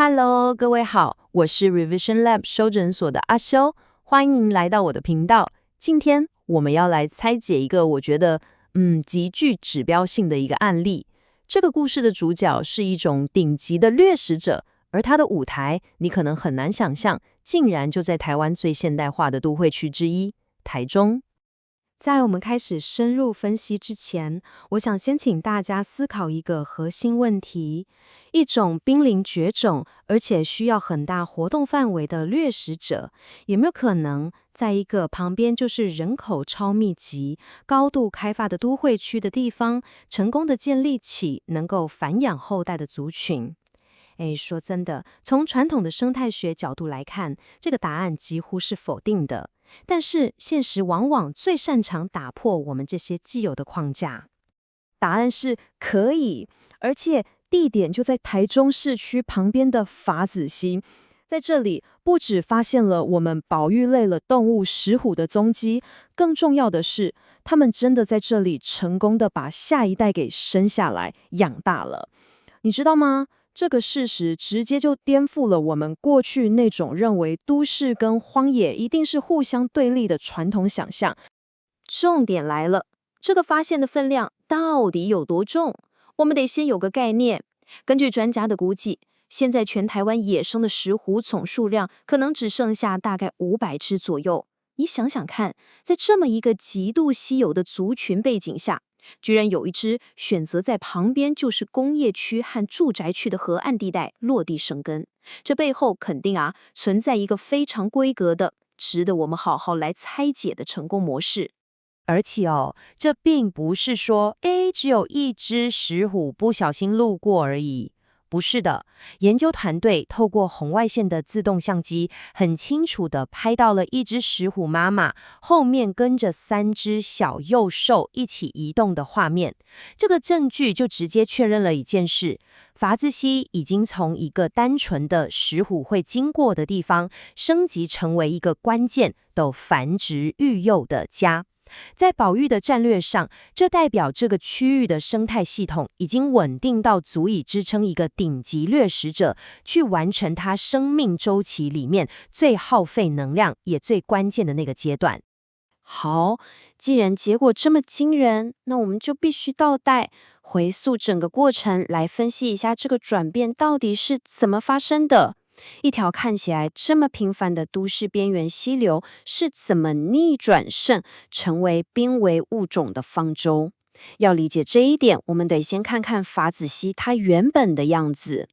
Hello，各位好，我是 Revision Lab 收诊所的阿修，欢迎来到我的频道。今天我们要来拆解一个我觉得极具指标性的一个案例。这个故事的主角是一种顶级的掠食者，而他的舞台你可能很难想象，竟然就在台湾最现代化的都会区之一——台中。在我们开始深入分析之前，我想先请大家思考一个核心问题：一种濒临绝种，而且需要很大活动范围的掠食者，有没有可能在一个旁边就是人口超密集、高度开发的都会区的地方，成功的建立起能够繁衍后代的族群？说真的，从传统的生态学角度来看，这个答案几乎是否定的。但是现实往往最擅长打破我们这些既有的框架。答案是可以，而且地点就在台中市区旁边的法子溪。在这里，不只发现了我们保育类的动物石虎的踪迹，更重要的是，它们真的在这里成功的把下一代给生下来、养大了。你知道吗？这个事实直接就颠覆了我们过去那种认为都市跟荒野一定是互相对立的传统想象。重点来了，这个发现的分量到底有多重？我们得先有个概念。根据专家的估计，现在全台湾野生的石虎总数量可能只剩下大概500只左右。你想想看，在这么一个极度稀有的族群背景下，居然有一只选择在旁边就是工业区和住宅区的河岸地带落地生根，这背后肯定存在一个非常规格的、值得我们好好来拆解的成功模式。而且这并不是说只有一只石虎不小心路过而已。不是的，研究团队透过红外线的自动相机，很清楚地拍到了一只石虎妈妈后面跟着3只小幼兽一起移动的画面。这个证据就直接确认了一件事：筏子溪已经从一个单纯的石虎会经过的地方，升级成为一个关键的繁殖育幼的家。在保育的战略上，这代表这个区域的生态系统已经稳定到足以支撑一个顶级掠食者去完成它生命周期里面最耗费能量也最关键的那个阶段。好，既然结果这么惊人，那我们就必须倒带回溯整个过程，来分析一下这个转变到底是怎么发生的。一条看起来这么平凡的都市边缘溪流是怎么逆转胜，成为濒危物种的方舟？要理解这一点，我们得先看看筏子溪它原本的样子。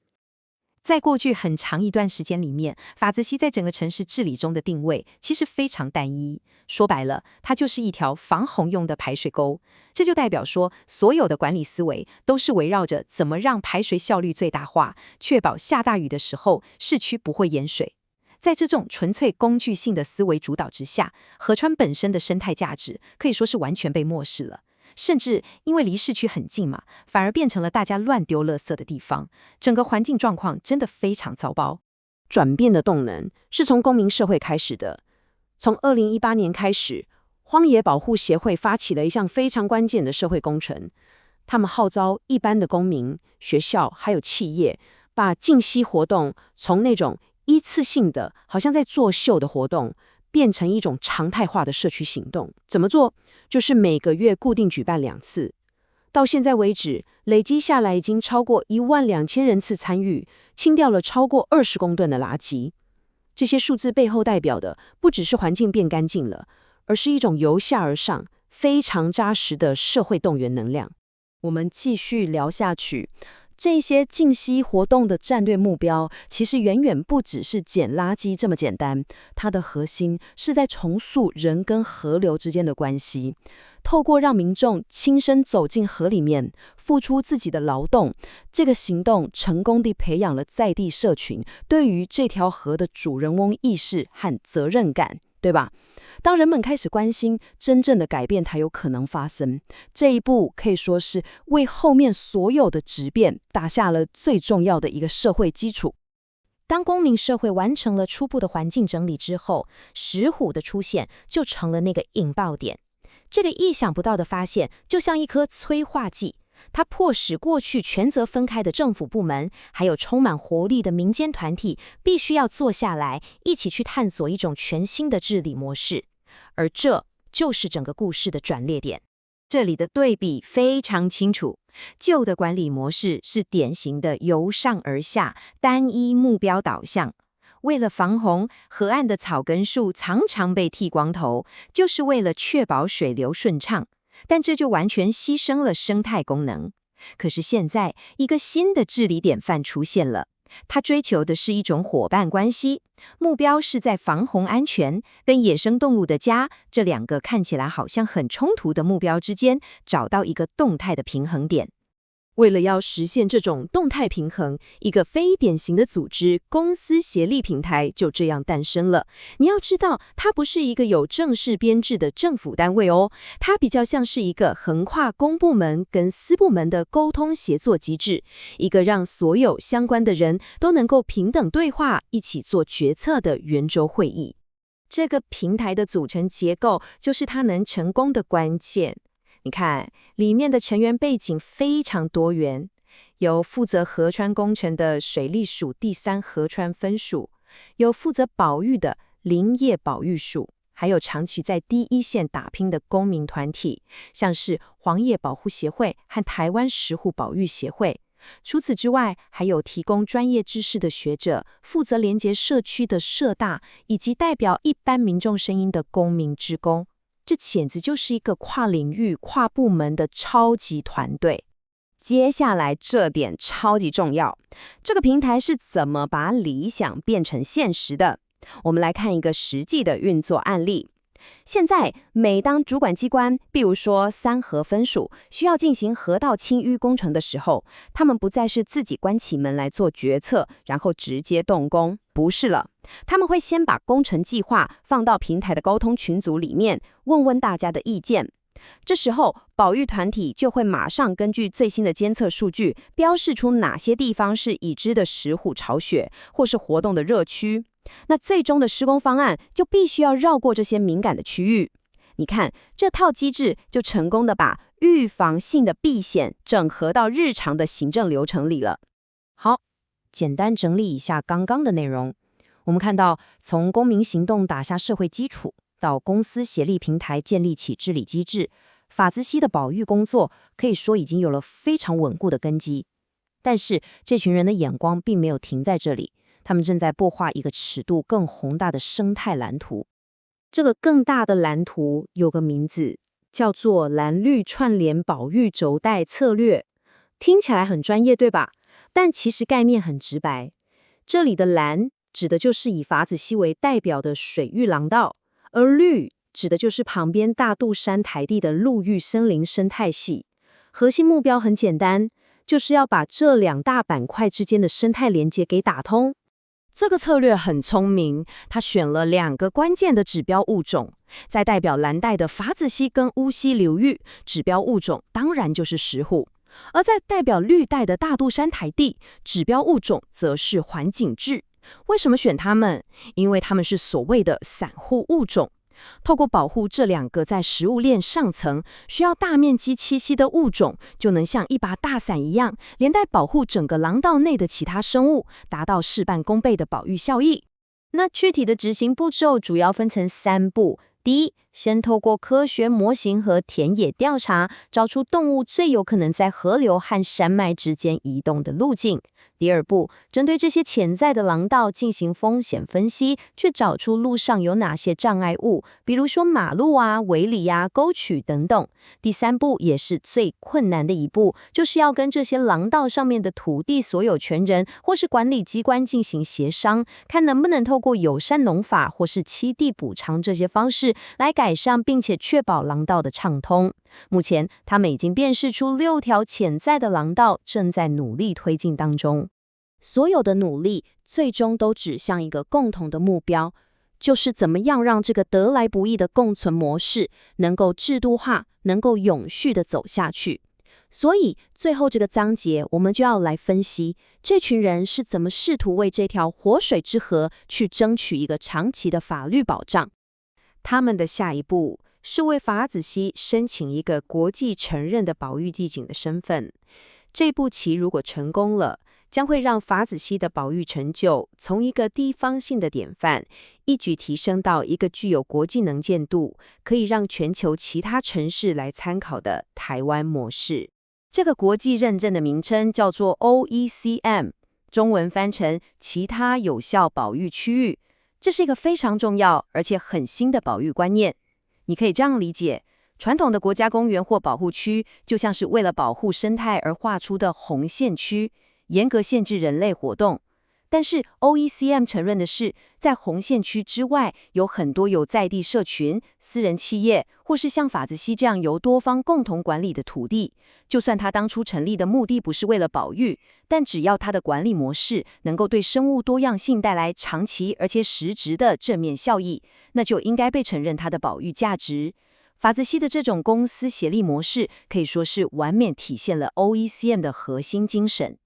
在过去很长一段时间里面，筏子溪在整个城市治理中的定位其实非常单一。说白了，它就是一条防洪用的排水沟。这就代表说，所有的管理思维都是围绕着怎么让排水效率最大化，确保下大雨的时候市区不会淹水。在这种纯粹工具性的思维主导之下，河川本身的生态价值可以说是完全被漠视了。甚至因为离市区很近嘛，反而变成了大家乱丢垃圾的地方，整个环境状况真的非常糟糕。转变的动能是从公民社会开始的。从2018年开始，荒野保护协会发起了一项非常关键的社会工程，他们号召一般的公民、学校还有企业，把净溪活动从那种一次性的好像在作秀的活动变成一种常态化的社区行动。怎么做？就是每个月固定举办2次。到现在为止，累积下来已经超过12000人次参与，清掉了超过20公吨的垃圾。这些数字背后代表的不只是环境变干净了，而是一种由下而上、非常扎实的社会动员能量。我们继续聊下去。这些净溪活动的战略目标，其实远远不只是捡垃圾这么简单，它的核心是在重塑人跟河流之间的关系。透过让民众亲身走进河里面，付出自己的劳动，这个行动成功地培养了在地社群对于这条河的主人翁意识和责任感，对吧？当人们开始关心，真正的改变才有可能发生。这一步可以说是为后面所有的质变打下了最重要的一个社会基础。当公民社会完成了初步的环境整理之后，石虎的出现就成了那个引爆点。这个意想不到的发现，就像一颗催化剂，它迫使过去权责分开的政府部门，还有充满活力的民间团体，必须要坐下来，一起去探索一种全新的治理模式。而这就是整个故事的转捩点。这里的对比非常清楚，旧的管理模式是典型的由上而下、单一目标导向。为了防洪，河岸的草根树常常被剃光头，就是为了确保水流顺畅。但这就完全牺牲了生态功能。可是现在，一个新的治理典范出现了，它追求的是一种伙伴关系，目标是在防洪安全跟野生动物的家这两个看起来好像很冲突的目标之间，找到一个动态的平衡点。为了要实现这种动态平衡，一个非典型的组织公司协力平台就这样诞生了。你要知道，它不是一个有正式编制的政府单位哦，它比较像是一个横跨公部门跟私部门的沟通协作机制，一个让所有相关的人都能够平等对话、一起做决策的圆桌会议。这个平台的组成结构就是它能成功的关键。你看，里面的成员背景非常多元，有负责河川工程的水利署第3河川分署，有负责保育的林业保育署，还有长期在第一线打拼的公民团体，像是黄叶保护协会和台湾石虎保育协会。除此之外，还有提供专业知识的学者，负责连结社区的社大，以及代表一般民众声音的公民志工。这简直就是一个跨领域、跨部门的超级团队。接下来这点超级重要，这个平台是怎么把理想变成现实的？我们来看一个实际的运作案例。现在，每当主管机关，比如说3河分署，需要进行河道清淤工程的时候，他们不再是自己关起门来做决策，然后直接动工，不是了。他们会先把工程计划放到平台的沟通群组里面，问问大家的意见。这时候，保育团体就会马上根据最新的监测数据，标示出哪些地方是已知的石虎巢穴，或是活动的热区。那最终的施工方案就必须要绕过这些敏感的区域。你看，这套机制就成功的把预防性的避险整合到日常的行政流程里了。好，简单整理一下刚刚的内容。我们看到，从公民行动打下社会基础，到公司协力平台建立起治理机制，法子溪的保育工作可以说已经有了非常稳固的根基。但是，这群人的眼光并没有停在这里。他们正在擘画一个尺度更宏大的生态蓝图。这个更大的蓝图有个名字，叫做蓝绿串联保育轴带策略。听起来很专业，对吧？但其实概念很直白。这里的蓝指的就是以法子溪为代表的水域廊道，而绿指的就是旁边大肚山台地的陆域森林生态系。核心目标很简单，就是要把这2大板块之间的生态连接给打通。这个策略很聪明，它选了2个关键的指标物种，在代表蓝带的法子溪跟乌溪流域，指标物种当然就是石虎；而在代表绿带的大肚山台地，指标物种则是环景雉。为什么选它们？因为它们是所谓的散户物种。透过保护这2个在食物链上层需要大面积栖息的物种，就能像一把大伞一样，连带保护整个廊道内的其他生物，达到事半功倍的保育效益。那具体的执行步骤主要分成3步。第一，先透过科学模型和田野调查，找出动物最有可能在河流和山脉之间移动的路径。第二步，针对这些潜在的廊道进行风险分析，去找出路上有哪些障碍物，比如说马路啊、围篱啊、沟渠等等。第三步也是最困难的一步，就是要跟这些廊道上面的土地所有权人或是管理机关进行协商，看能不能透过友善农法或是栖地补偿这些方式来改善并且确保廊道的畅通。目前，他们已经辨识出6条潜在的廊道，正在努力推进当中。所有的努力最终都指向一个共同的目标，就是怎么样让这个得来不易的共存模式能够制度化，能够永续的走下去。所以最后这个章节，我们就要来分析这群人是怎么试图为这条活水之河去争取一个长期的法律保障。他们的下一步是为法子溪申请一个国际承认的保育地景的身份。这步棋如果成功了，将会让法子溪的保育成就从一个地方性的典范，一举提升到一个具有国际能见度，可以让全球其他城市来参考的台湾模式。这个国际认证的名称叫做 OECM， 中文翻成其他有效保育区域。这是一个非常重要而且很新的保育观念。你可以这样理解，传统的国家公园或保护区就像是为了保护生态而画出的红线区，严格限制人类活动。但是 OECM 承认的是，在红线区之外，有很多有在地社群、私人企业，或是像法子溪这样由多方共同管理的土地。就算它当初成立的目的不是为了保育，但只要它的管理模式能够对生物多样性带来长期而且实质的正面效益，那就应该被承认它的保育价值。法子溪的这种公私协力模式，可以说是完美体现了 OECM 的核心精神。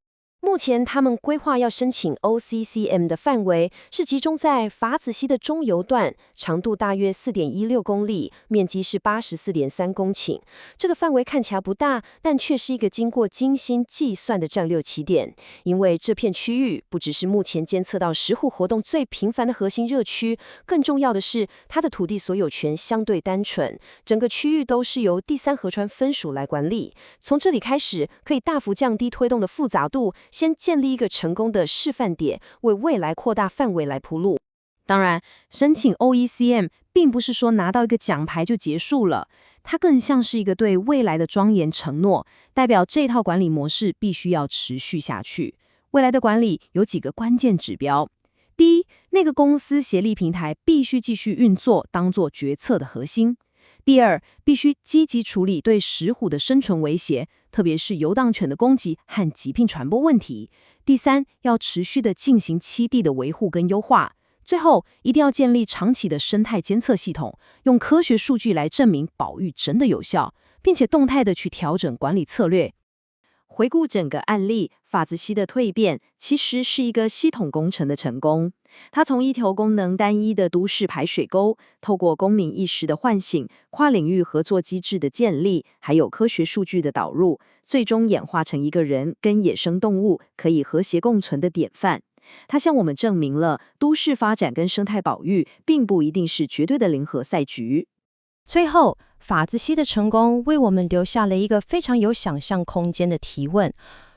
目前他们规划要申请 OCCM 的范围是集中在法子溪的中游段，长度大约 4.16 公里，面积是 84.3公顷。这个范围看起来不大，但却是一个经过精心计算的战略起点，因为这片区域不只是目前监测到石虎活动最频繁的核心热区，更重要的是它的土地所有权相对单纯，整个区域都是由第三河川分署来管理。从这里开始，可以大幅降低推动的复杂度，先建立一个成功的示范点，为未来扩大范围来铺路。当然，申请 OECM 并不是说拿到一个奖牌就结束了，它更像是一个对未来的庄严承诺，代表这套管理模式必须要持续下去。未来的管理有几个关键指标：第一，那个公司协力平台必须继续运作，当作决策的核心；第二，必须积极处理对石虎的生存威胁，特别是游荡犬的攻击和疾病传播问题；第三，要持续的进行栖地的维护跟优化；最后，一定要建立长期的生态监测系统，用科学数据来证明保育真的有效，并且动态的去调整管理策略。回顾整个案例，法子溪的蜕变其实是一个系统工程的成功。它从一条功能单一的都市排水沟，透过公民意识的唤醒、跨领域合作机制的建立，还有科学数据的导入，最终演化成一个人跟野生动物可以和谐共存的典范。它向我们证明了，都市发展跟生态保育并不一定是绝对的零和赛局。最后，法子溪的成功为我们留下了一个非常有想象空间的提问：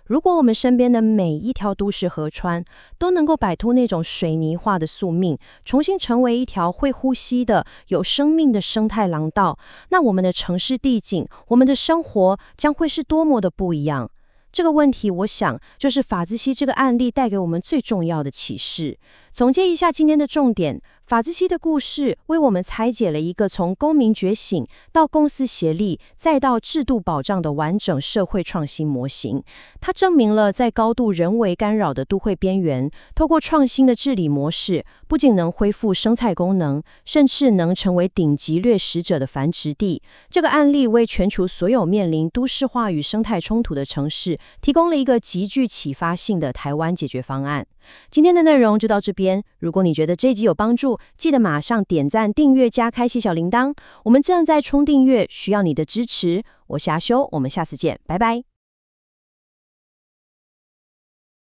如果我们身边的每一条都市河川都能够摆脱那种水泥化的宿命，重新成为一条会呼吸的、有生命的生态廊道，那我们的城市地景、我们的生活将会是多么的不一样。这个问题，我想就是法子溪这个案例带给我们最重要的启示。总结一下今天的重点，法子溪的故事为我们拆解了一个从公民觉醒到公私协力再到制度保障的完整社会创新模型。它证明了在高度人为干扰的都会边缘，透过创新的治理模式，不仅能恢复生态功能，甚至能成为顶级掠食者的繁殖地。这个案例为全球所有面临都市化与生态冲突的城市提供了一个极具启发性的台湾解决方案。今天的内容就到这边，如果你觉得这集有帮助，记得马上点赞、订阅加开启小铃铛。我们正在冲订阅，需要你的支持。我是阿修，我们下次见，拜拜。